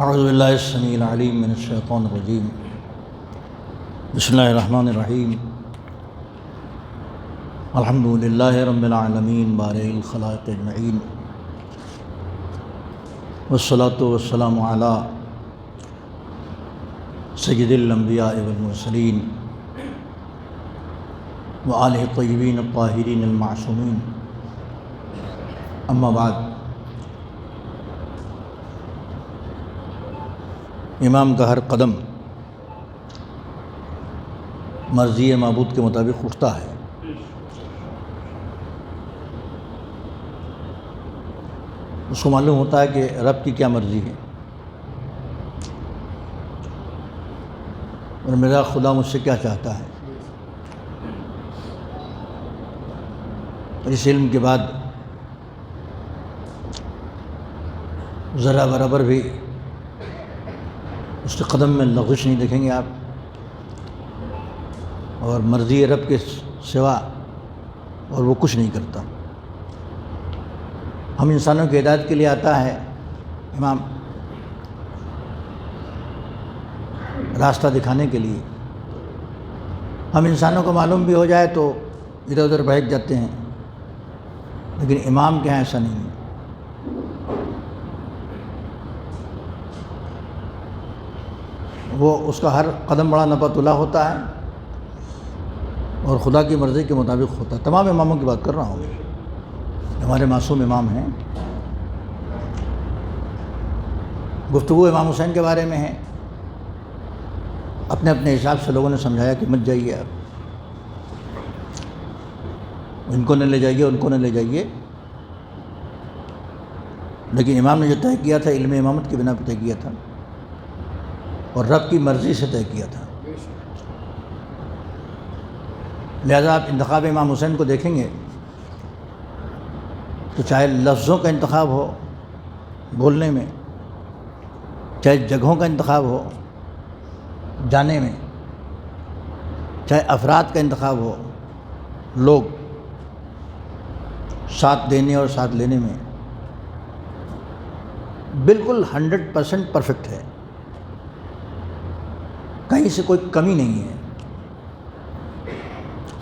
اعوذ باللہ السمیع العلیم من الشیطان الرجیم بسم اللہ الرحمن الرحیم الحمد للہ رب العالمین بارئ الخلائق اجمعین والصلاة والسلام علی سید الانبیاء والمرسلین وآلہ الطیبین الطاہرین المعصومین اما بعد۔ امام کا ہر قدم مرضی معبود کے مطابق اٹھتا ہے۔ اس کو معلوم ہوتا ہے کہ رب کی کیا مرضی ہے اور میرا خدا مجھ سے کیا چاہتا ہے۔ اور اس علم کے بعد ذرا برابر بھی اس کے قدم میں لغزش نہیں دیکھیں گے آپ، اور مرضی رب کے سوا اور وہ کچھ نہیں کرتا۔ ہم انسانوں کی ہدایت کے لیے آتا ہے امام، راستہ دکھانے کے لیے۔ ہم انسانوں کو معلوم بھی ہو جائے تو ادھر ادھر بہک جاتے ہیں، لیکن امام کے یہاں ایسا نہیں ہے۔ وہ اس کا ہر قدم بڑا نبت اللہ ہوتا ہے اور خدا کی مرضی کے مطابق ہوتا ہے۔ تمام اماموں کی بات کر رہا ہوں، ہمارے معصوم امام ہیں۔ گفتگو امام حسین کے بارے میں ہے۔ اپنے اپنے حساب سے لوگوں نے سمجھایا کہ مت جائیے آپ، ان کو نہ لے جائیے، ان کو نہ لے جائیے، لیکن امام نے جو طے کیا تھا علم امامت کی بنا پہ طے کیا تھا اور رب کی مرضی سے طے کیا تھا۔ لہذا آپ انتخاب امام حسین کو دیکھیں گے تو چاہے لفظوں کا انتخاب ہو بولنے میں، چاہے جگہوں کا انتخاب ہو جانے میں، چاہے افراد کا انتخاب ہو، لوگ ساتھ دینے اور ساتھ لینے میں، بالکل 100% پرفیکٹ ہے، کہیں سے کوئی کمی نہیں ہے۔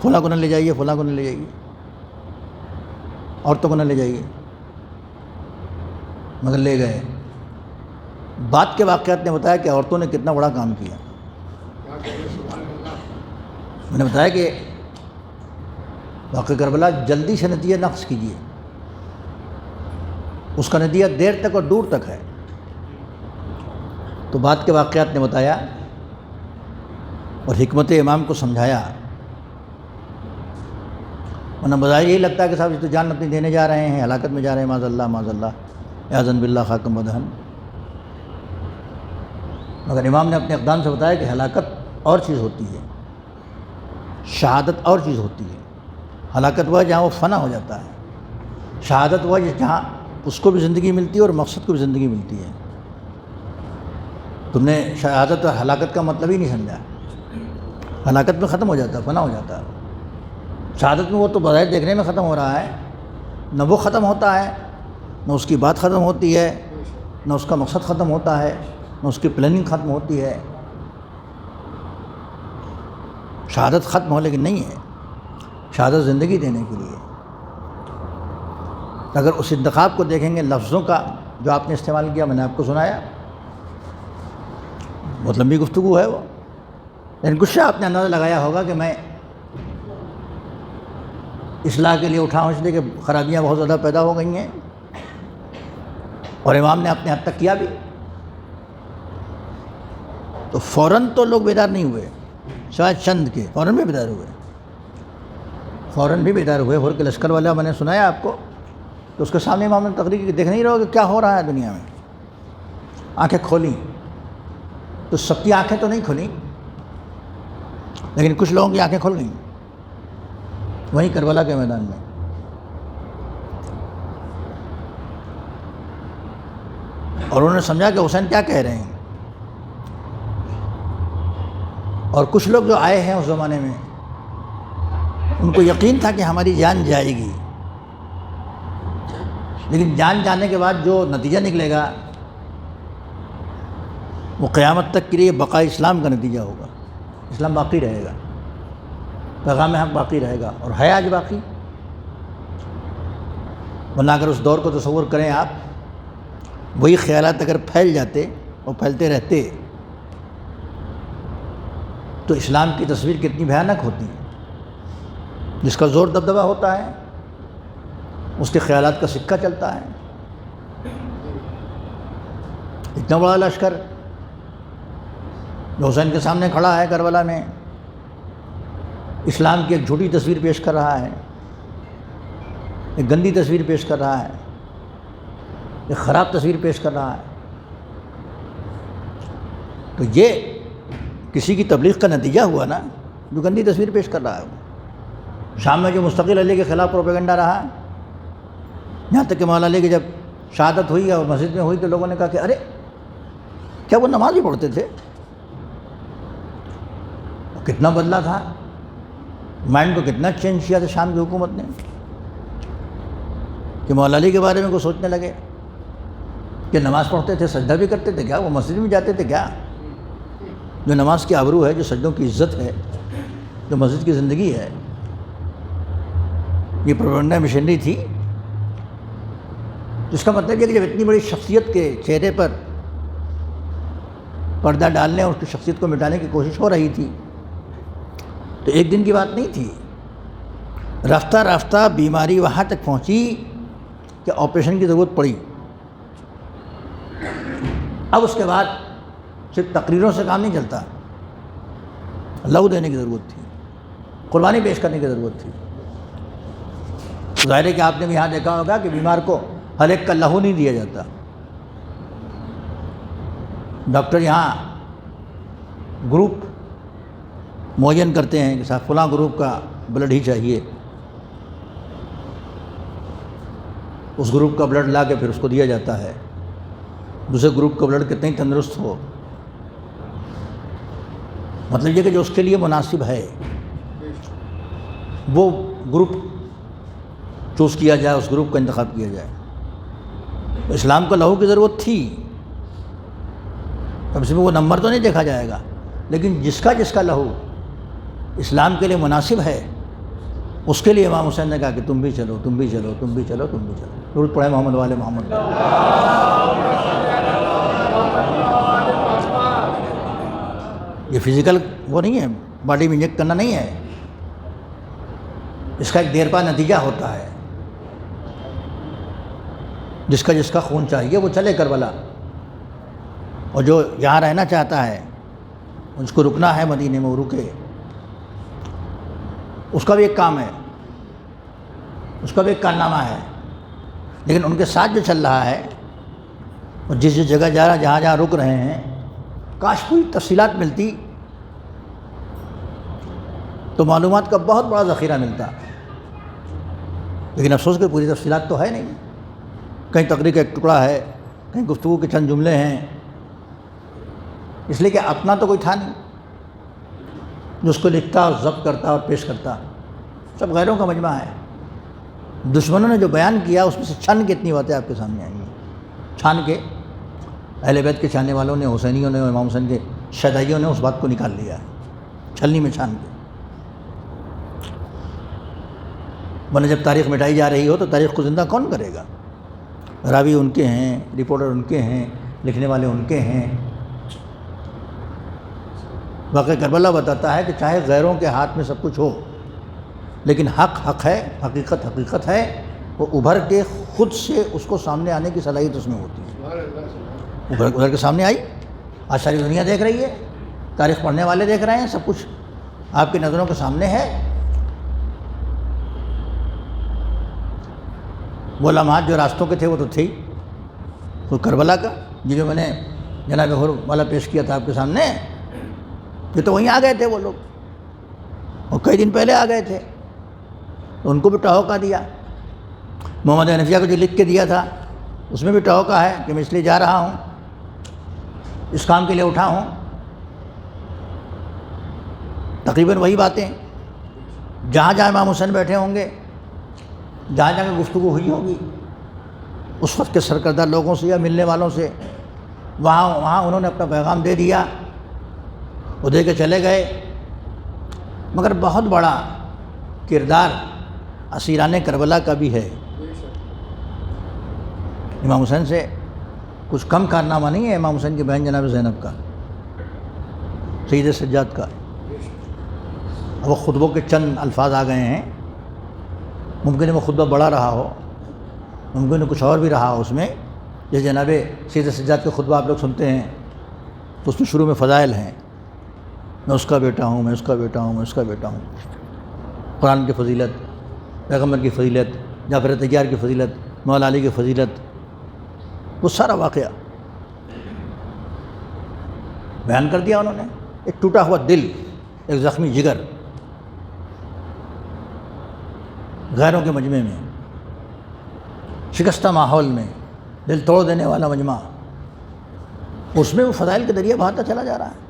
فلاں کو نہ لے جائیے، فلاں کو نہ لے جائیے، عورتوں کو نہ لے جائیے، مگر لے گئے۔ بعد کے واقعات نے بتایا کہ عورتوں نے کتنا بڑا کام کیا۔ میں نے بتایا کہ واقعہ کربلا جلدی سے نتیجہ نقص کیجیے، اس کا نتیجہ دیر تک اور دور تک ہے۔ تو بعد کے واقعات نے بتایا اور حکمت امام کو سمجھایا، ورنہ بظاہر یہی لگتا ہے کہ صاحب یہ تو جان اپنی دینے جا رہے ہیں، ہلاکت میں جا رہے ہیں، معاذ اللہ معاذ اللہ، اعاذن باللہ خاکم بدہن۔ مگر امام نے اپنے اقدام سے بتایا کہ ہلاکت اور چیز ہوتی ہے، شہادت اور چیز ہوتی ہے۔ ہلاکت وہ ہے جہاں وہ فنا ہو جاتا ہے، شہادت وہ ہے جہاں اس کو بھی زندگی ملتی ہے اور مقصد کو بھی زندگی ملتی ہے۔ تم نے شہادت اور ہلاکت کا مطلب ہی نہیں سمجھا۔ ہلاکت میں ختم ہو جاتا ہے، فنا ہو جاتا ہے۔ شہادت میں وہ تو بظاہر دیکھنے میں ختم ہو رہا ہے، نہ وہ ختم ہوتا ہے، نہ اس کی بات ختم ہوتی ہے، نہ اس کا مقصد ختم ہوتا ہے، نہ اس کی پلاننگ ختم ہوتی ہے۔ شہادت ختم ہو لیکن نہیں ہے، شہادت زندگی دینے کے لیے۔ اگر اس انتخاب کو دیکھیں گے لفظوں کا جو آپ نے استعمال کیا، میں نے آپ کو سنایا، بہت لمبی گفتگو ہے وہ، لیکن کچھ آپ نے اندازہ لگایا ہوگا کہ میں اصلاح کے لیے اٹھا ہوں، اس لیے کہ خرابیاں بہت زیادہ پیدا ہو گئی ہیں، اور امام نے اپنے حد تک کیا بھی۔ تو فوراً تو لوگ بیدار نہیں ہوئے، شاید چند کے فوراً بھی بیدار ہوئے، فوراً بھی بیدار ہوئے۔ ہور کے لشکر والا میں نے سنایا آپ کو، تو اس کے سامنے امام نے تقریر کی، دیکھ نہیں رہو کہ کیا ہو رہا ہے دنیا میں۔ آنکھیں کھولیں تو سب کی آنکھیں تو نہیں کھولیں، لیکن کچھ لوگوں کی آنکھیں کھل گئیں وہیں کربلا کے میدان میں۔ اور انہوں نے سمجھا کہ حسین کیا کہہ رہے ہیں۔ اور کچھ لوگ جو آئے ہیں اس زمانے میں، ان کو یقین تھا کہ ہماری جان جائے گی، لیکن جان جانے کے بعد جو نتیجہ نکلے گا وہ قیامت تک کے لیے بقاء اسلام کا نتیجہ ہوگا. اسلام باقی رہے گا، پیغام حق باقی رہے گا، اور ہے آج باقی. ورنہ اگر اس دور کو تصور کریں آپ، وہی خیالات اگر پھیل جاتے اور پھیلتے رہتے تو اسلام کی تصویر کتنی بھیانک ہوتی ہے. جس کا زور دبدبہ ہوتا ہے اس کے خیالات کا سکہ چلتا ہے. اتنا بڑا لشکر جو حسین کے سامنے کھڑا ہے کربلا میں، اسلام کی ایک جھوٹی تصویر پیش کر رہا ہے، ایک گندی تصویر پیش کر رہا ہے، ایک خراب تصویر پیش کر رہا ہے. تو یہ کسی کی تبلیغ کا نتیجہ ہوا نا، جو گندی تصویر پیش کر رہا ہے. شام میں جو مستقل علی کے خلاف پروپیگنڈا رہا، یہاں تک کہ مولا علی کی جب شہادت ہوئی اور مسجد میں ہوئی تو لوگوں نے کہا کہ ارے کیا وہ نماز ہی پڑھتے تھے؟ کتنا بدلا تھا، مائنڈ کو کتنا چینج کیا تھا شام کی حکومت نے، کہ مولا علی کے بارے میں کوئی سوچنے لگے کہ نماز پڑھتے تھے، سجدہ بھی کرتے تھے کیا، وہ مسجد میں جاتے تھے کیا؟ جو نماز کی آبرو ہے، جو سجدوں کی عزت ہے، جو مسجد کی زندگی ہے، یہ پروپیگنڈا مشنری تھی. جس کا مطلب یہ کہ جب اتنی بڑی شخصیت کے چہرے پر پردہ ڈالنے اور اس کی شخصیت کو مٹانے کی کوشش ہو رہی تھی تو ایک دن کی بات نہیں تھی. رفتہ رفتہ بیماری وہاں تک پہنچی کہ آپریشن کی ضرورت پڑی. اب اس کے بعد صرف تقریروں سے کام نہیں چلتا، لہو دینے کی ضرورت تھی، قربانی پیش کرنے کی ضرورت تھی. ظاہر ہے کہ آپ نے بھی یہاں دیکھا ہوگا کہ بیمار کو ہر ایک کا لہو نہیں دیا جاتا. ڈاکٹر یہاں گروپ معین کرتے ہیں کہ صاحب فلاں گروپ کا بلڈ ہی چاہیے، اس گروپ کا بلڈ لا کے پھر اس کو دیا جاتا ہے. دوسرے گروپ کا بلڈ کتنا ہی تندرست ہو، مطلب یہ کہ جو اس کے لیے مناسب ہے وہ گروپ چوز کیا جائے، اس گروپ کا انتخاب کیا جائے. اسلام کو لہو کی ضرورت تھی، اب اس میں وہ نمبر تو نہیں دیکھا جائے گا، لیکن جس کا لہو اسلام کے لیے مناسب ہے اس کے لیے امام حسین نے کہا کہ تم بھی چلو، تم بھی چلو، تم بھی چلو، تم بھی چلو. درود پڑھیں محمد والے محمد. یہ فزیکل وہ نہیں ہے، باڈی میں انجیکٹ کرنا نہیں ہے، اس کا ایک دیر پا نتیجہ ہوتا ہے. جس کا خون چاہیے وہ چلے کربلا، اور جو یہاں رہنا چاہتا ہے اس کو رکنا ہے مدینے میں، وہ رکے. اس کا بھی ایک کام ہے، اس کا بھی ایک کارنامہ ہے. لیکن ان کے ساتھ جو چل رہا ہے اور جس جگہ جا رہا، جہاں جہاں رک رہے ہیں، کاش کوئی تفصیلات ملتی تو معلومات کا بہت بڑا ذخیرہ ملتا. لیکن افسوس کہ پوری تفصیلات تو ہے نہیں. کہیں تقریر کا ایک ٹکڑا ہے، کہیں گفتگو کے چند جملے ہیں، اس لیے کہ اپنا تو کوئی تھا نہیں جو اس کو لکھتا اور ضبط کرتا اور پیش کرتا. سب غیروں کا مجمع ہے. دشمنوں نے جو بیان کیا اس میں سے چھن کے اتنی باتیں آپ کے سامنے آئی ہیں. چھان کے اہل بیت کے چاہنے والوں نے، حسینیوں نے، امام حسین کے شیدائیوں نے اس بات کو نکال لیا ہے چھلنی میں چھان کے. ورنہ جب تاریخ مٹائی جا رہی ہو تو تاریخ کو زندہ کون کرے گا؟ راوی ان کے ہیں، رپورٹر ان کے ہیں، لکھنے والے ان کے ہیں. واقعہ کربلا بتاتا ہے کہ چاہے غیروں کے ہاتھ میں سب کچھ ہو، لیکن حق حق ہے، حقیقت حقیقت ہے. وہ ابھر کے خود سے اس کو سامنے آنے کی صلاحیت اس میں ہوتی ہے. ابھر کے سامنے آئی. آج ساری دنیا دیکھ رہی ہے، تاریخ پڑھنے والے دیکھ رہے ہیں، سب کچھ آپ کی نظروں کے سامنے ہے. وہ لمحات جو راستوں کے تھے وہ تو تھے ہی. تو کربلا کا جو میں نے جناب حر والا پیش کیا تھا آپ کے سامنے، یہ تو وہیں آ گئے تھے وہ لوگ، اور کئی دن پہلے آ گئے تھے. تو ان کو بھی ٹہوکا دیا. محمد حنفیہ کو جو لکھ کے دیا تھا اس میں بھی ٹہوکا ہے کہ میں اس لیے جا رہا ہوں، اس کام کے لیے اٹھا ہوں. تقریباً وہی باتیں جہاں جہاں امام حسین بیٹھے ہوں گے، جہاں جہاں گفتگو ہوئی ہوگی اس وقت کے سرکردہ لوگوں سے یا ملنے والوں سے، وہاں انہوں نے اپنا پیغام دے دیا، وہ دے کے چلے گئے، مگر بہت بڑا کردار اسیران کربلا کا بھی ہے۔ امام حسین سے کچھ کم کارنامہ نہیں ہے امام حسین کی بہن جناب زینب کا، سید سجاد کا۔ اب وہ خطبوں کے چند الفاظ آ گئے ہیں، ممکن ہے وہ خطبہ بڑا رہا ہو، ممکن ہے کچھ اور بھی رہا ہو اس میں۔ جیسے جناب سید سجاد کے خطبہ آپ لوگ سنتے ہیں تو اس میں شروع میں فضائل ہیں، میں اس کا بیٹا ہوں، میں اس کا بیٹا ہوں، میں اس کا بیٹا ہوں، قرآن کی فضیلت، پیغمبر کی فضیلت، جعفر طیار کی فضیلت، مولا علی کی فضیلت، وہ سارا واقعہ بیان کر دیا انہوں نے۔ ایک ٹوٹا ہوا دل، ایک زخمی جگر، غیروں کے مجمع میں، شکستہ ماحول میں، دل توڑ دینے والا مجمع، اس میں وہ فضائل کے ذریعے بہاتا چلا جا رہا ہے۔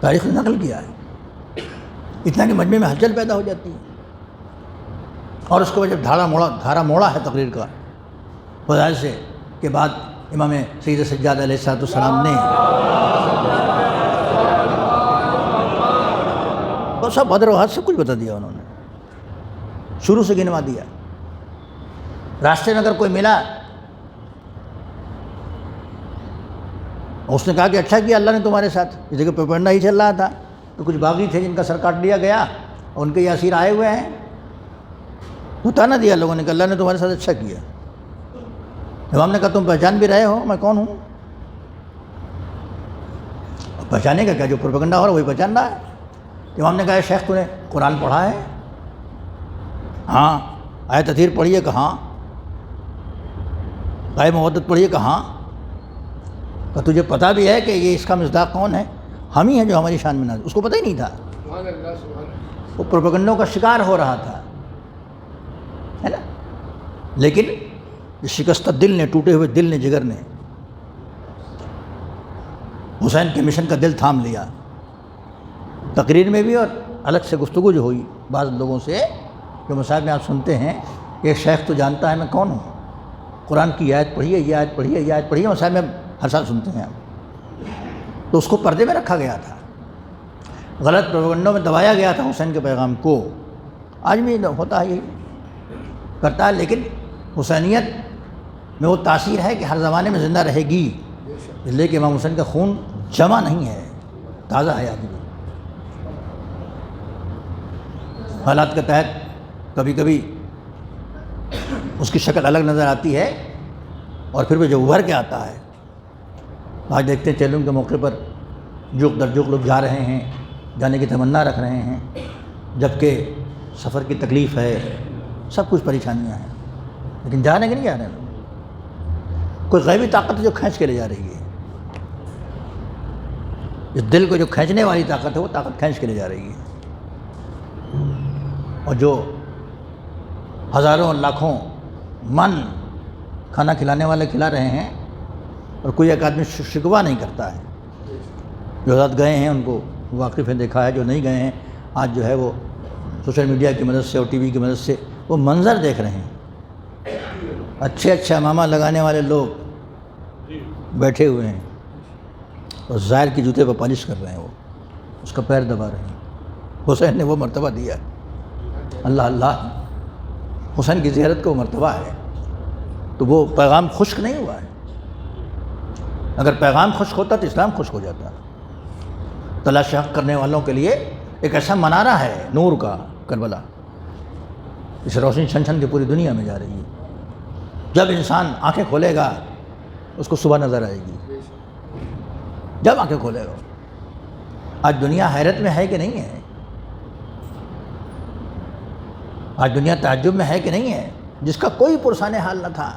تاریخ نے نقل کیا ہے، اتنا کہ مجمع میں ہلچل پیدا ہو جاتی ہے، اور اس کو جب دھارا موڑا ہے تقریر کا فضائل سے کے بعد امام سید سجاد علیہ السلام نے وہ سب بدر و حد سب کچھ بتا دیا، انہوں نے شروع سے گنوا دیا۔ راستے میں اگر کوئی ملا، اس نے کہا کہ اچھا کیا اللہ نے تمہارے ساتھ، جیسے کہ پروپیگنڈا ہی چل رہا تھا، تو کچھ باغی تھے جن کا سر کاٹ لیا گیا، اور ان کے یہ اسیر آئے ہوئے ہیں، بتا نہ دیا لوگوں نے کہ اللہ نے تمہارے ساتھ اچھا کیا۔ امام نے کہا تم پہچان بھی رہے ہو میں کون ہوں؟ پہچانے کا کیا، جو پروپیگنڈا ہو رہا ہے وہی پہچان رہا ہے۔ امام نے کہا شیخ تو نے قرآن پڑھا ہے؟ ہاں۔ آیت تطہیر پڑھی ہے؟ کہاں؟ آیت مودت پڑھی ہے؟ کہاں؟ کہ تجھے پتہ بھی ہے کہ یہ اس کا مصداق کون ہے؟ ہم ہی ہیں جو ہماری شان میں نازل۔ اس کو پتہ ہی نہیں تھا، وہ پروپیگنڈوں کا شکار ہو رہا تھا، ہے نا۔ لیکن شکستہ دل نے، ٹوٹے ہوئے دل نے، جگر نے حسین کے مشن کا دل تھام لیا۔ تقریر میں بھی اور الگ سے گفتگو جو ہوئی بعض لوگوں سے، جو مصاحب میں آپ سنتے ہیں کہ شیخ تو جانتا ہے میں کون ہوں، قرآن کی آیت پڑھی ہے، یہ آیت پڑھی ہے، یہ آیت پڑھی ہے، مصاحب میں ہر سال سنتے ہیں آپ۔ تو اس کو پردے میں رکھا گیا تھا، غلط پروپیگنڈوں میں دبایا گیا تھا حسین کے پیغام کو۔ آج بھی ہوتا ہے، یہی کرتا ہے، لیکن حسینیت میں وہ تاثیر ہے کہ ہر زمانے میں زندہ رہے گی، اس لیے کہ امام حسین کا خون جمع نہیں ہے، تازہ ہے آج بھی۔ حالات کے تحت کبھی کبھی اس کی شکل الگ نظر آتی ہے، اور پھر وہ جو ابھر کے آتا ہے، آج دیکھتے ہیں چیلنج کے موقع پر جوک در جوک لوگ جا رہے ہیں، جانے کی تمنا رکھ رہے ہیں، جبکہ سفر کی تکلیف ہے، سب کچھ پریشانیاں ہیں، لیکن جانے کے نہیں جا رہے لوگ۔ کوئی غیبی طاقت ہے جو کھینچ کے لے جا رہی ہے، اس دل کو جو کھینچنے والی طاقت ہے وہ طاقت کھینچ کے لے جا رہی ہے، اور جو ہزاروں لاکھوں من کھانا کھلانے والے کھلا رہے ہیں، اور کوئی ایک آدمی شکوہ نہیں کرتا ہے۔ جو حضرات گئے ہیں ان کو واقف ہیں، دیکھا ہے، جو نہیں گئے ہیں آج جو ہے وہ سوشل میڈیا کی مدد سے اور ٹی وی کی مدد سے وہ منظر دیکھ رہے ہیں، اچھے اچھے امامہ لگانے والے لوگ بیٹھے ہوئے ہیں اور زائر کی جوتے پہ پالش کر رہے ہیں، وہ اس کا پیر دبا رہے ہیں۔ حسین نے وہ مرتبہ دیا ہے، اللہ اللہ، حسین کی زیارت کا وہ مرتبہ ہے، تو وہ پیغام خشک نہیں ہوا ہے۔ اگر پیغام خشک ہوتا تو اسلام خشک ہو جاتا۔ تلاش حق کرنے والوں کے لیے ایک ایسا منارہ ہے نور کا کربلا، اس روشنی چھن چھن کے پوری دنیا میں جا رہی ہے۔ جب انسان آنکھیں کھولے گا اس کو صبح نظر آئے گی، جب آنکھیں کھولے گا۔ آج دنیا حیرت میں ہے کہ نہیں ہے؟ آج دنیا تعجب میں ہے کہ نہیں ہے؟ جس کا کوئی پرسان حال نہ تھا،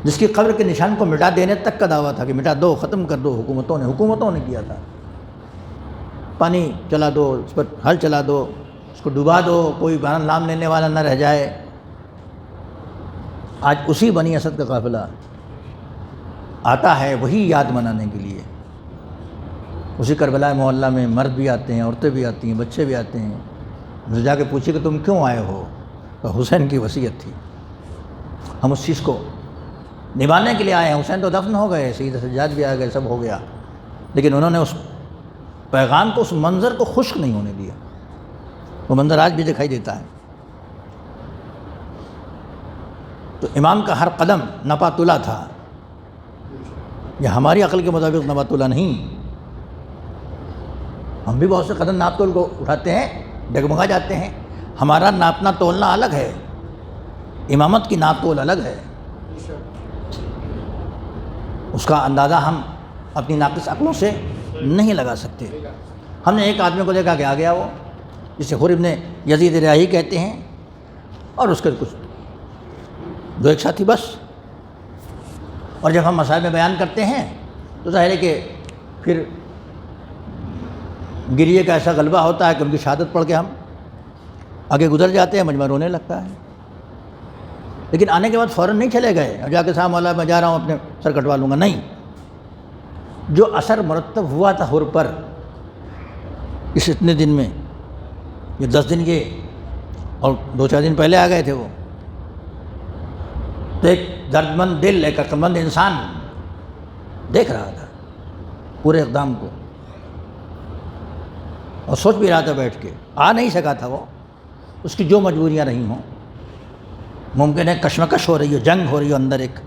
جس کی قبر کے نشان کو مٹا دینے تک کا دعویٰ تھا کہ مٹا دو، ختم کر دو، حکومتوں نے کیا تھا، پانی چلا دو، اس پر ہل چلا دو، اس کو ڈبا دو، کوئی نام لینے والا نہ رہ جائے۔ آج اسی بنی اسد کا قافلہ آتا ہے وہی یاد منانے کے لیے، اسی کربلا محلہ میں مرد بھی آتے ہیں، عورتیں بھی آتی ہیں، بچے بھی آتے ہیں۔ مجھے جا کے پوچھے کہ تم کیوں آئے ہو؟ تو حسین کی وصیت تھی، ہم اس چیز کو نبھانے کے لیے آئے ہیں۔ حسین تو دفن ہو گئے، سید سجاد بھی آ گئے، سب ہو گیا، لیکن انہوں نے اس پیغام کو، اس منظر کو خشک نہیں ہونے دیا۔ وہ منظر آج بھی دکھائی دیتا ہے۔ تو امام کا ہر قدم نپاتلا تھا۔ یہ ہماری عقل کے مطابق نپاتلا نہیں، ہم بھی بہت سے قدم ناپ تول کو اٹھاتے ہیں، ڈگمگا جاتے ہیں۔ ہمارا ناپنا تولنا الگ ہے، امامت کی ناپ تول الگ ہے، اس کا اندازہ ہم اپنی ناقص عقلوں سے نہیں لگا سکتے۔ ہم نے ایک آدمی کو دیکھا کہ آ گیا وہ، جسے حر ابن یزید ریاحی کہتے ہیں، اور اس کے کچھ دو ایک ساتھی بس۔ اور جب ہم مسائل میں بیان کرتے ہیں تو ظاہر ہے کہ پھر گریے کا ایسا غلبہ ہوتا ہے کہ ان کی شہادت پڑھ کے ہم آگے گزر جاتے ہیں، مجمع رونے لگتا ہے۔ لیکن آنے کے بعد فوراً نہیں چلے گئے اور جا کے صاحب مولا میں جا رہا ہوں اپنے سر کٹوا لوں گا، نہیں۔ جو اثر مرتب ہوا تھا حر پر اس اتنے دن میں، یہ 10 دن کے اور 2-4 دن پہلے آ گئے تھے وہ، تو ایک درد مند دل، ایک عقل مند انسان دیکھ رہا تھا پورے اقدام کو اور سوچ بھی رہا تھا بیٹھ کے۔ آ نہیں سکا تھا وہ، اس کی جو مجبوریاں رہی ہوں، ممکن ہے کشمکش ہو رہی ہو، جنگ ہو رہی ہو اندر ایک۔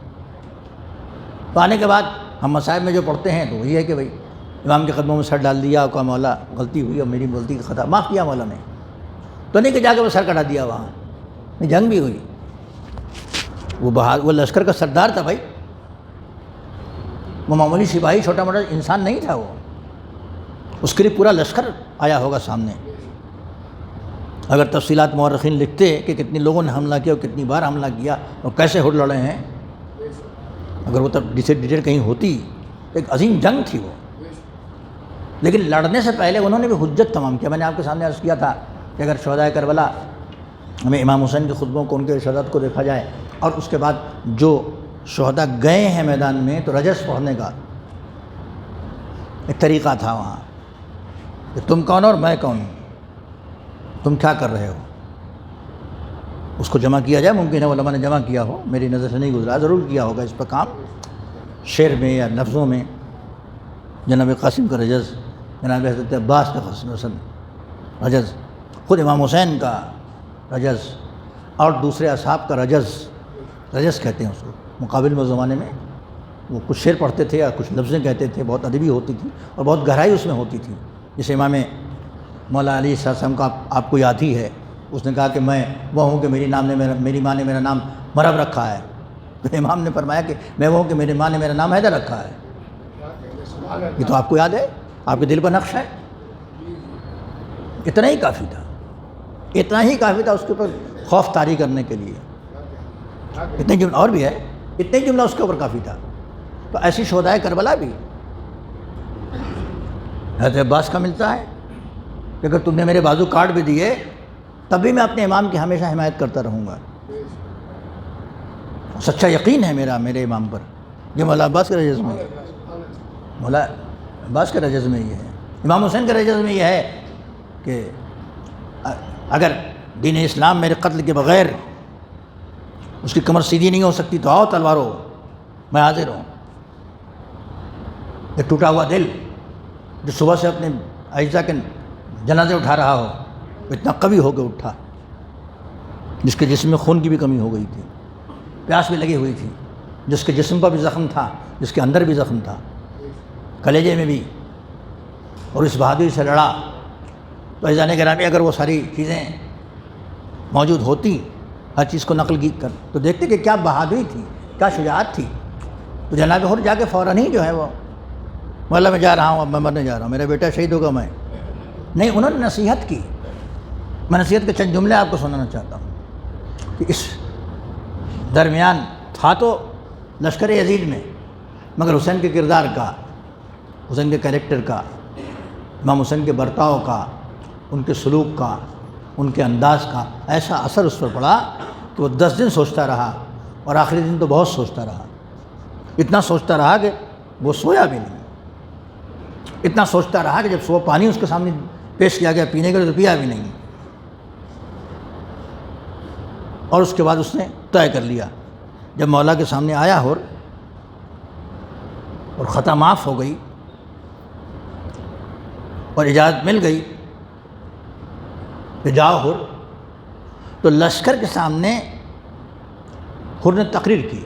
تو آنے کے بعد ہم مصائب میں جو پڑھتے ہیں تو وہی ہے کہ بھائی امام کے قدموں میں سر ڈال دیا، اور کہا مولا غلطی ہوئی اور میری غلطی کا خطا معاف کیا مولا نے، تو نہیں کہ جا کے وہ سر کٹا دیا وہاں، نہیں، جنگ بھی ہوئی۔ وہ لشکر کا سردار تھا بھائی، وہ معمولی سپاہی چھوٹا موٹا انسان نہیں تھا، وہ اس کے لیے پورا لشکر آیا ہوگا سامنے۔ اگر تفصیلات مورخین لکھتے کہ کتنے لوگوں نے حملہ کیا اور کتنی بار حملہ کیا اور کیسے حر لڑے ہیں، اگر وہ تب ڈیٹیل کہیں ہوتی، ایک عظیم جنگ تھی وہ۔ لیکن لڑنے سے پہلے انہوں نے بھی حجت تمام کیا۔ میں نے آپ کے سامنے عرض کیا تھا کہ اگر شہدائے کربلا ہمیں امام حسین کے خطبوں کو، ان کے شہادت کو دیکھا جائے، اور اس کے بعد جو شہداء گئے ہیں میدان میں، تو رجس پڑھنے کا ایک طریقہ تھا وہاں کہ تم کون اور میں کون ہوں، تم کیا کر رہے ہو، اس کو جمع کیا جائے۔ ممکن ہے علماء نے جمع کیا ہو، میری نظر سے نہیں گزرا، ضرور کیا ہوگا اس پر کام، شعر میں یا لفظوں میں۔ جناب قاسم کا رجز، جناب حضرت عباس کا رجز، خود امام حسین کا رجز، اور دوسرے اصحاب کا رجز کہتے ہیں اس کو۔ مقابل میں زمانے میں وہ کچھ شعر پڑھتے تھے یا کچھ لفظیں کہتے تھے، بہت ادبی ہوتی تھی اور بہت گہرائی اس میں ہوتی تھی۔ جیسے امام مولا علی صلی اللہ علیہ وسلم کا آپ کو یاد ہی ہے، اس نے کہا کہ میں وہ ہوں کہ میری ماں نے میرا نام مرب رکھا ہے، تو امام نے فرمایا کہ میں وہ ہوں کہ میری ماں نے میرا نام حیدر رکھا ہے۔ یہ تو آپ کو یاد ہے، آپ کے دل پر نقش ہے۔ اتنا ہی کافی تھا، اتنا ہی کافی تھا اس کے اوپر خوف طاری کرنے کے لیے۔ اتنے جملہ اور بھی ہے، اتنے جملہ اس کے اوپر کافی تھا۔ تو ایسی شہدائے کربلا بھی حضرت عباس کا ملتا ہے کہ اگر تم نے میرے بازو کاٹ بھی دیے تب بھی میں اپنے امام کی ہمیشہ حمایت کرتا رہوں گا، سچا یقین ہے میرا میرے امام پر۔ یہ مولا عباس کے رجز میں، مولا عباس کے رجز میں یہ ہے۔ امام حسین کے رجز میں یہ ہے کہ اگر دین اسلام میرے قتل کے بغیر اس کی کمر سیدھی نہیں ہو سکتی تو آؤ تلوارو، میں حاضر ہوں۔ یہ ٹوٹا ہوا دل جو صبح سے اپنے اعزا کے جنازے اٹھا رہا ہو، اتنا قوی ہو کے اٹھا، جس کے جسم میں خون کی بھی کمی ہو گئی تھی، پیاس بھی لگی ہوئی تھی، جس کے جسم پر بھی زخم تھا، جس کے اندر بھی زخم تھا، کلیجے میں بھی، اور اس بہادری سے لڑا۔ تو عزیزان گرامی، اگر وہ ساری چیزیں موجود ہوتی، ہر چیز کو نقل کی کر، تو دیکھتے کہ کیا بہادری تھی، کیا شجاعت تھی۔ تو جناب حر جا کے فوراً ہی جو ہے وہ مولا میں جا رہا ہوں، اب میں مرنے جا رہا ہوں، میرا بیٹا شہید ہوگا، میں نہیں۔ انہوں نے نصیحت کی۔ میں نصیحت کے چند جملے آپ کو سنانا چاہتا ہوں کہ اس درمیان تھا تو لشکر یزید میں، مگر حسین کے کردار کا، حسین کے کیریکٹر کا، امام حسین کے برتاؤ کا، ان کے سلوک کا، ان کے انداز کا ایسا اثر اس پر پڑا کہ وہ 10 دن سوچتا رہا، اور آخری دن تو بہت سوچتا رہا۔ اتنا سوچتا رہا کہ وہ سویا بھی نہیں، اتنا سوچتا رہا کہ جب صبح پانی اس کے سامنے پیش کیا گیا پینے کے لیے تو پیا بھی نہیں، اور اس کے بعد اس نے طے کر لیا۔ جب مولا کے سامنے آیا حر اور خطا معاف ہو گئی اور اجازت مل گئی کہ جاؤ حر، تو لشکر کے سامنے حر نے تقریر کی،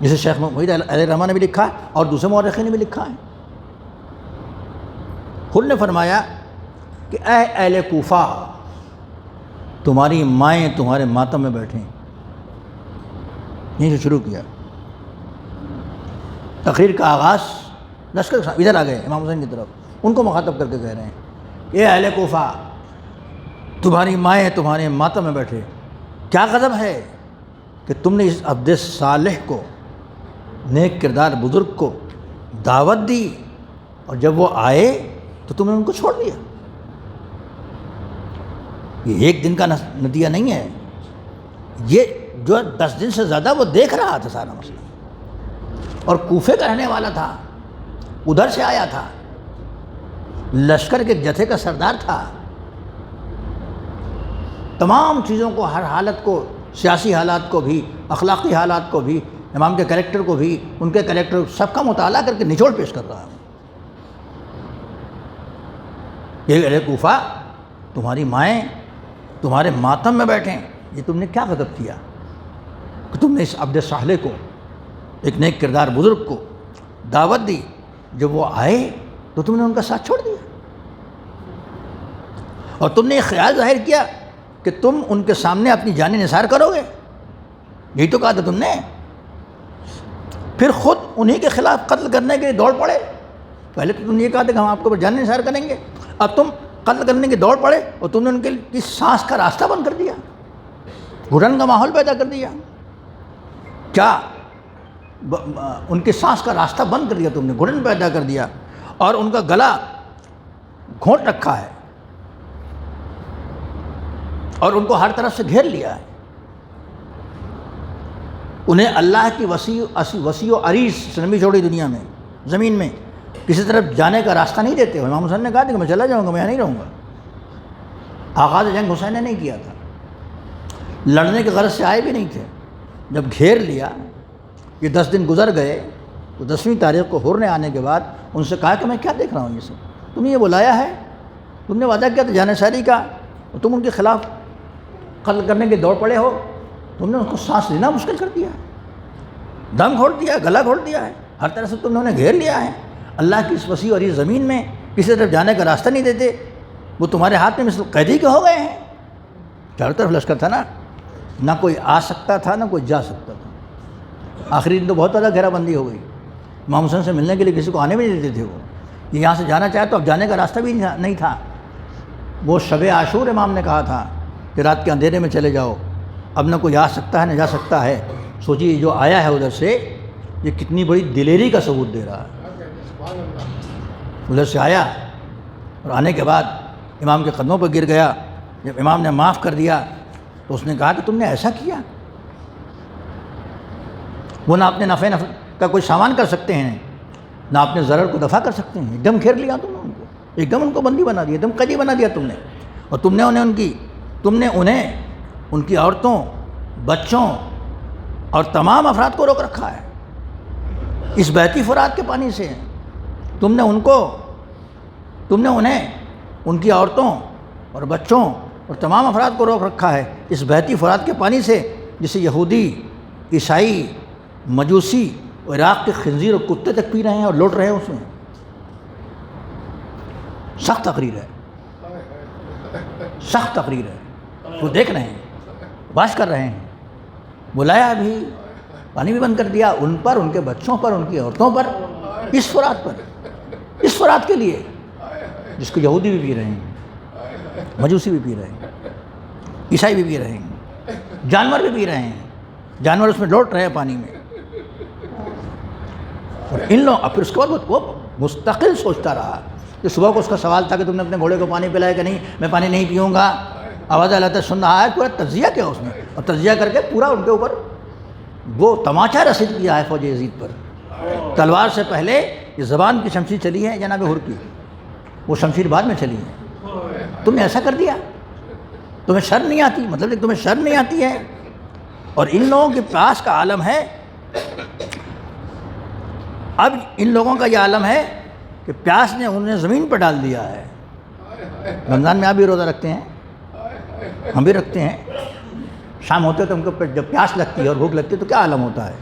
جسے شیخ محمد علیہ الرحمٰن نے بھی لکھا ہے اور دوسرے مورخین نے بھی لکھا ہے۔ حر نے فرمایا کہ اے اہل کوفہ، تمہاری مائیں تمہارے ماتم میں بیٹھیں۔ یہیں سے شروع کیا تقریر کا آغاز۔ لشکر ادھر آ گئے امام حسین کی طرف، ان کو مخاطب کر کے کہہ رہے ہیں اے اہل کوفہ، تمہاری مائیں تمہارے ماتم میں بیٹھے، کیا غضب ہے کہ تم نے اس عبد صالح کو، نیک کردار بزرگ کو دعوت دی، اور جب وہ آئے تو تم نے ان کو چھوڑ دیا۔ یہ ایک دن کا نتیجہ نہیں ہے، یہ جو 10 دن سے زیادہ وہ دیکھ رہا تھا سارا مسئلہ، اور کوفے کا رہنے والا تھا، ادھر سے آیا تھا، لشکر کے جتھے کا سردار تھا، تمام چیزوں کو، ہر حالت کو، سیاسی حالات کو بھی، اخلاقی حالات کو بھی، امام کے کریکٹر کو بھی، ان کے کریکٹر سب کا مطالعہ کر کے نچوڑ پیش کر رہا ہوں۔ یہ اہل کوفہ، تمہاری مائیں تمہارے ماتم میں بیٹھیں، یہ تم نے کیا غضب کیا کہ تم نے اس عبد صالح کو، ایک نیک کردار بزرگ کو دعوت دی، جب وہ آئے تو تم نے ان کا ساتھ چھوڑ دیا، اور تم نے یہ خیال ظاہر کیا کہ تم ان کے سامنے اپنی جان نثار کرو گے، یہی تو کہا تھا تم نے، پھر خود انہی کے خلاف قتل کرنے کے لیے دوڑ پڑے۔ پہلے تو تم نے یہ کہا تھا کہ ہم آپ کو جان نثار کریں گے، اب تم قتل کرنے کی دوڑ پڑے اور تم نے ان کی سانس کا راستہ بند کر دیا، گھٹن کا ماحول پیدا کر دیا۔ کیا ان کے سانس کا راستہ بند کر دیا تم نے، گھٹن پیدا کر دیا، اور ان کا گلا گھونٹ رکھا ہے، اور ان کو ہر طرف سے گھیر لیا ہے۔ انہیں اللہ کی وسیع و عریض لمبی چوڑی دنیا میں، زمین میں کسی طرف جانے کا راستہ نہیں دیتے ہو۔ امام حسین نے کہا تھا کہ میں چلا جاؤں گا، میں یہاں نہیں رہوں گا۔ آغاز جنگ حسین نے نہیں کیا تھا، لڑنے کے غرض سے آئے بھی نہیں تھے۔ جب گھیر لیا، یہ 10 دن گزر گئے، تو 10ویں تاریخ کو حر نے آنے کے بعد ان سے کہا کہ میں کیا دیکھ رہا ہوں، یہ سب تم نے یہ بلایا ہے، تم نے وعدہ کیا تھا جانشاری کا، اور تم ان کے خلاف قتل کرنے کے دوڑ پڑے ہو، تم نے ان کو سانس لینا مشکل کر دیا ہے، دم گھوٹ دیا ہے، گلا گھوٹ دیا ہے، ہر طرح سے تم نے انہیں گھیر لیا ہے۔ اللہ کی اس وسیع اور اس زمین میں کسی طرف جانے کا راستہ نہیں دیتے، وہ تمہارے ہاتھ میں مثل قیدی کے ہو گئے ہیں۔ چاروں طرف لشکر تھا نا، نہ کوئی آ سکتا تھا نہ کوئی جا سکتا تھا۔ آخری دن تو بہت زیادہ گھیرا بندی ہو گئی، امام حسین سے ملنے کے لیے کسی کو آنے بھی نہیں دیتے تھے۔ وہ یہاں سے جانا چاہے تو اب جانے کا راستہ بھی نہیں تھا۔ وہ شب عاشور امام نے کہا تھا کہ رات کے اندھیرے میں چلے جاؤ، اب نہ کوئی آ سکتا ہے نہ جا سکتا ہے۔ سوچیے جو آیا ہے ادھر سے، یہ کتنی بڑی دلیری کا ثبوت دے رہا ہے۔ ادھر سے آیا اور آنے کے بعد امام کے قدموں پر گر گیا۔ جب امام نے معاف کر دیا تو اس نے کہا کہ تم نے ایسا کیا، وہ نہ اپنے نفع کا کوئی سامان کر سکتے ہیں، نہ اپنے ضرر کو دفع کر سکتے ہیں، ایک دم گھیر لیا تم نے ان کو، ایک دم ان کو بندی بنا دیا، ایک دم قیدی بنا دیا تم نے، اور تم نے انہیں ان کی عورتوں، بچوں اور تمام افراد کو روک رکھا ہے۔ اس بہتی فرات کے پانی سے تم نے انہیں، ان کی عورتوں اور بچوں اور تمام افراد کو روک رکھا ہے اس بہتی فرات کے پانی سے، جسے یہودی، عیسائی، مجوسی اور عراق کے خنزیر اور کتے تک پی رہے ہیں اور لوٹ رہے ہیں اس میں۔ سخت تقریر ہے، سخت تقریر ہے، وہ دیکھ رہے ہیں، باش کر رہے ہیں۔ بلایا بھی، پانی بھی بند کر دیا ان پر، ان کے بچوں پر، ان کی عورتوں پر، اس فرات پر، اس فرات کے لیے جس کو یہودی بھی پی رہے ہیں، مجوسی بھی پی رہے ہیں، عیسائی بھی پی رہے ہیں، جانور بھی پی رہے ہیں، جانور اس میں لوٹ رہے ہیں پانی میں۔ اور ان لوگ پھر اس کے بعد وہ مستقل سوچتا رہا کہ صبح کو اس کا سوال تھا کہ تم نے اپنے گھوڑے کو پانی پلایا کہ نہیں، میں پانی نہیں پیوں گا، آواز اللہ تعالیٰ سن رہا ہے، پورا تجزیہ کیا اس نے، اور تجزیہ کر کے پورا ان کے اوپر وہ تماچا رسید کیا ہے فوج یزید پر۔ تلوار سے پہلے یہ زبان کی شمشیر چلی ہے جناب حر کی، وہ شمشیر بعد میں چلی ہے۔ تم نے ایسا کر دیا، تمہیں شرم نہیں آتی، مطلب کہ تمہیں شرم نہیں آتی ہے۔ اور ان لوگوں کے پاس کا عالم ہے، اب ان لوگوں کا یہ عالم ہے کہ پیاس نے انہیں زمین پر ڈال دیا ہے۔ رمضان میں آپ بھی روزہ رکھتے ہیں، ہم بھی رکھتے ہیں، شام ہوتے تو ہم کو جب پیاس لگتی ہے اور بھوک لگتی ہے تو کیا عالم ہوتا ہے،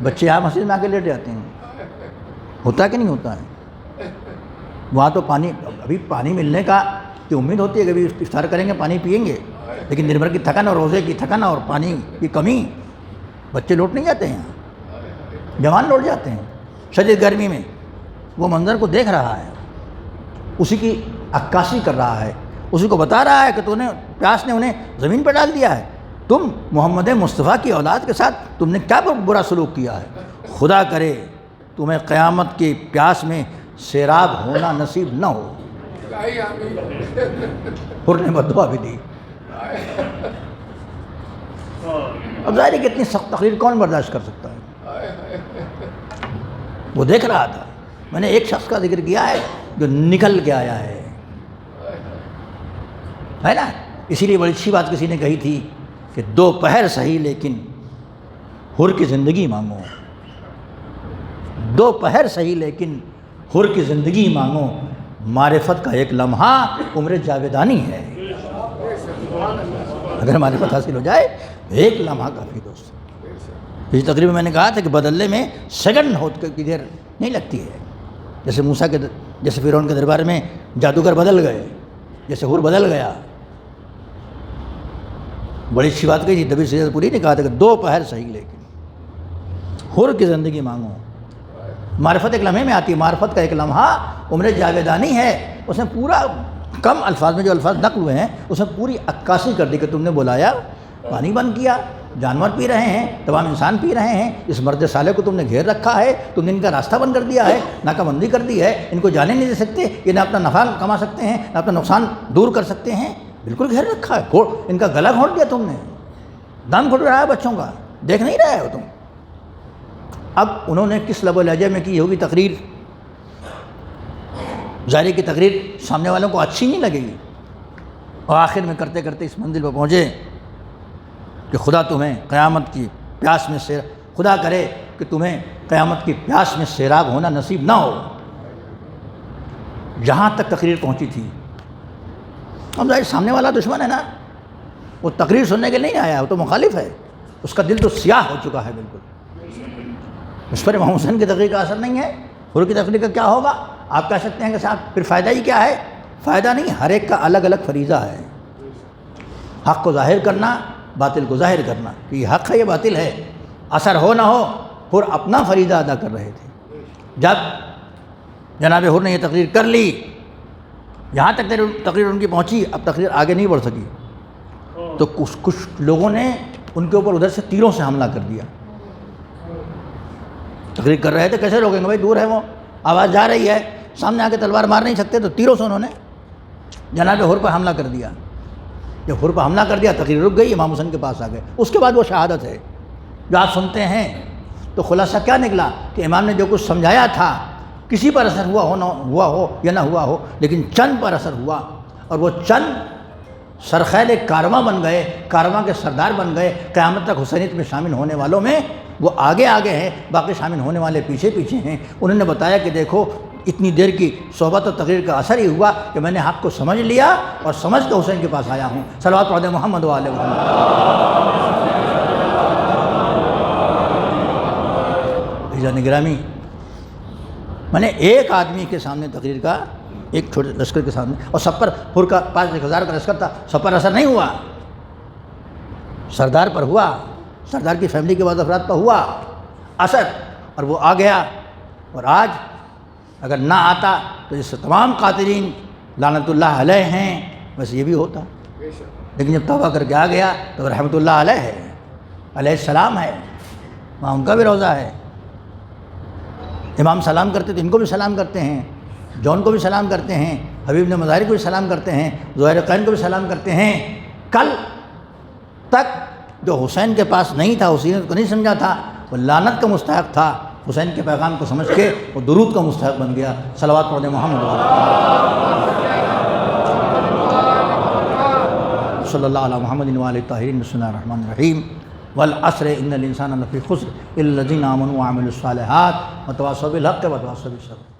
بچے یہاں مسجد میں آ کے لیٹ جاتے ہیں، ہوتا ہے کہ نہیں ہوتا ہے؟ وہاں تو پانی، ابھی پانی ملنے کا کی امید ہوتی ہے کہ ابھی افطار کریں گے پانی پئیں گے، لیکن دن بھر کی تھکن اور روزے کی تھکن اور پانی کی کمی، بچے لوٹ نہیں جاتے ہیں، جوان لوٹ جاتے ہیں شدید گرمی میں۔ وہ منظر کو دیکھ رہا ہے، اسی کی عکاسی کر رہا ہے، اسی کو بتا رہا ہے کہ تو نے پیاس نے انہیں زمین پہ ڈال دیا ہے، تم محمد مصطفیٰ کی اولاد کے ساتھ تم نے کیا برا سلوک کیا ہے، خدا کرے تمہیں قیامت کی پیاس میں سیراب ہونا نصیب نہ ہو۔ حر نے بددعا بھی دی۔ اب ظاہر ہے کہ اتنی سخت تقریر کون برداشت کر سکتا ہے؟ وہ دیکھ رہا تھا۔ میں نے ایک شخص کا ذکر کیا ہے جو نکل کے آیا ہے نا، اسی لیے بڑی اچھی بات کسی نے کہی تھی کہ دوپہر صحیح لیکن حر کی زندگی مانگو، دوپہر صحیح لیکن حر کی زندگی مانگو، معرفت کا ایک لمحہ عمر جاویدانی ہے۔ اگر معرفت حاصل ہو جائے تو ایک لمحہ کافی دوست۔ پچھلی تقریب میں نے کہا تھا کہ بدلنے میں سیکنڈ ہوت کی دیر نہیں لگتی ہے، جیسے موسیٰ کے جیسے فرعون کے دربار میں جادوگر بدل گئے، جیسے حر بدل گیا۔ بڑی اچھی بات کہی تھی نبی سید پوری نے کہا تھا کہ دوپہر صحیح لیکن حر کی زندگی مانگو، معرفت ایک لمحے میں آتی ہے، معرفت کا ایک لمحہ عمر جاویدانی ہے۔ اس نے پورا کم الفاظ میں جو الفاظ نقل ہوئے ہیں اس نے پوری عکاسی کر دی کہ تم نے بلایا، پانی بند کیا، جانور پی رہے ہیں، تمام انسان پی رہے ہیں، اس مرد صالح کو تم نے گھیر رکھا ہے، تم نے ان کا راستہ بند کر دیا ہے، ناکہ بندی کر دی ہے، ان کو جانے نہیں دے سکتے، یہ نہ اپنا نفع کما سکتے ہیں نہ اپنا نقصان دور کر سکتے ہیں، بالکل گھیر رکھا ہے، ان کا گلا گھونٹ دیا تم نے، دم گھٹ رہا ہے بچوں کا، دیکھ نہیں رہے ہو تم۔ اب انہوں نے کس لب و لہجے میں کی ہوگی تقریر، ظاہر کی تقریر سامنے والوں کو اچھی نہیں لگے گی، اور آخر میں کرتے کرتے اس منزل پر پہنچے کہ خدا تمہیں قیامت کی پیاس میں خدا کرے کہ تمہیں قیامت کی پیاس میں سیراب ہونا نصیب نہ ہو۔ جہاں تک تقریر پہنچی تھی، اب ظاہر سامنے والا دشمن ہے نا، وہ تقریر سننے کے نہیں آیا، وہ تو مخالف ہے، اس کا دل تو سیاہ ہو چکا ہے بالکل، اس پر امام حسین کی تقریر کا اثر نہیں ہے، حر کی تقریر کا کیا ہوگا؟ آپ کہہ سکتے ہیں کہ صاحب پھر فائدہ ہی کیا ہے؟ فائدہ نہیں، ہر ایک کا الگ الگ فریضہ ہے، حق کو ظاہر کرنا، باطل کو ظاہر کرنا، کہ یہ حق ہے یہ باطل ہے، اثر ہو نہ ہو، حر اپنا فریضہ ادا کر رہے تھے۔ جب جناب حر نے یہ تقریر کر لی، یہاں تک تقریر ان کی پہنچی، اب تقریر آگے نہیں بڑھ سکی، تو کچھ لوگوں نے ان کے اوپر ادھر سے تیروں سے حملہ کر دیا۔ تقریر کر رہے تھے، کیسے روکیں گے بھائی، دور ہے، وہ آواز جا رہی ہے، سامنے آ کے تلوار مار نہیں سکتے، تو تیروں سے انہوں نے جناب حر پر حملہ کر دیا۔ جب حر پر حملہ کر دیا تقریر رک گئی، امام حسن کے پاس آ گئے۔ اس کے بعد وہ شہادت ہے جو آپ سنتے ہیں، تو خلاصہ کیا نکلا کہ امام نے جو کچھ سمجھایا تھا، کسی پر اثر ہوا ہو یا نہ ہوا ہو، لیکن چند پر اثر ہوا، اور وہ چند سرخیل ایک کارواں بن گئے، کارواں کے سردار بن گئے، قیامت تک حسینیت میں شامل ہونے والوں میں وہ آگے آگے ہیں، باقی شامل ہونے والے پیچھے پیچھے ہیں۔ انہوں نے بتایا کہ دیکھو اتنی دیر کی صحبت و تقریر کا اثر ہی ہوا کہ میں نے حق کو سمجھ لیا اور سمجھ کے حسین کے پاس آیا ہوں۔ صلوات پڑھ دیں محمد وآلہ محمد۔ عزیزان گرامی، میں نے ایک آدمی کے سامنے تقریر کا، ایک چھوٹے لشکر کے سامنے، اور سب پر حر کا 5,000 کا لشکر تھا، سب پر اثر نہیں ہوا، سردار پر ہوا، سردار کی فیملی کے بعد افراد پر ہوا اثر، اور وہ آ گیا۔ اور آج اگر نہ آتا تو جس سے تمام قاتلین لعنت اللہ علیہ ہیں بس یہ بھی ہوتا، لیکن جب توبہ کر کے آ گیا تو رحمت اللہ علیہ ہے، علیہ السلام ہے، وہاں ان کا بھی روضہ ہے۔ امام سلام کرتے تو ان کو بھی سلام کرتے ہیں، جون کو بھی سلام کرتے ہیں، حبیب نے مظاہر کو بھی سلام کرتے ہیں، زہیر قین کو بھی سلام کرتے ہیں۔ کل تک جو حسین کے پاس نہیں تھا، حسینیت کو نہیں سمجھا تھا، وہ لعنت کا مستحق تھا، حسین کے پیغام کو سمجھ کے وہ درود کا مستحق بن گیا۔ صلوات پڑھ دیں محمد صلی اللہ علیہ محمد وآلہ الطاہرین۔ بسم اللہ الرحمن الرحیم۔ والعصر ان الانسان لفی خسر الا الذین آمنوا وعملوا الصالحات وتواصوا بالحق وتواصوا بالصبر.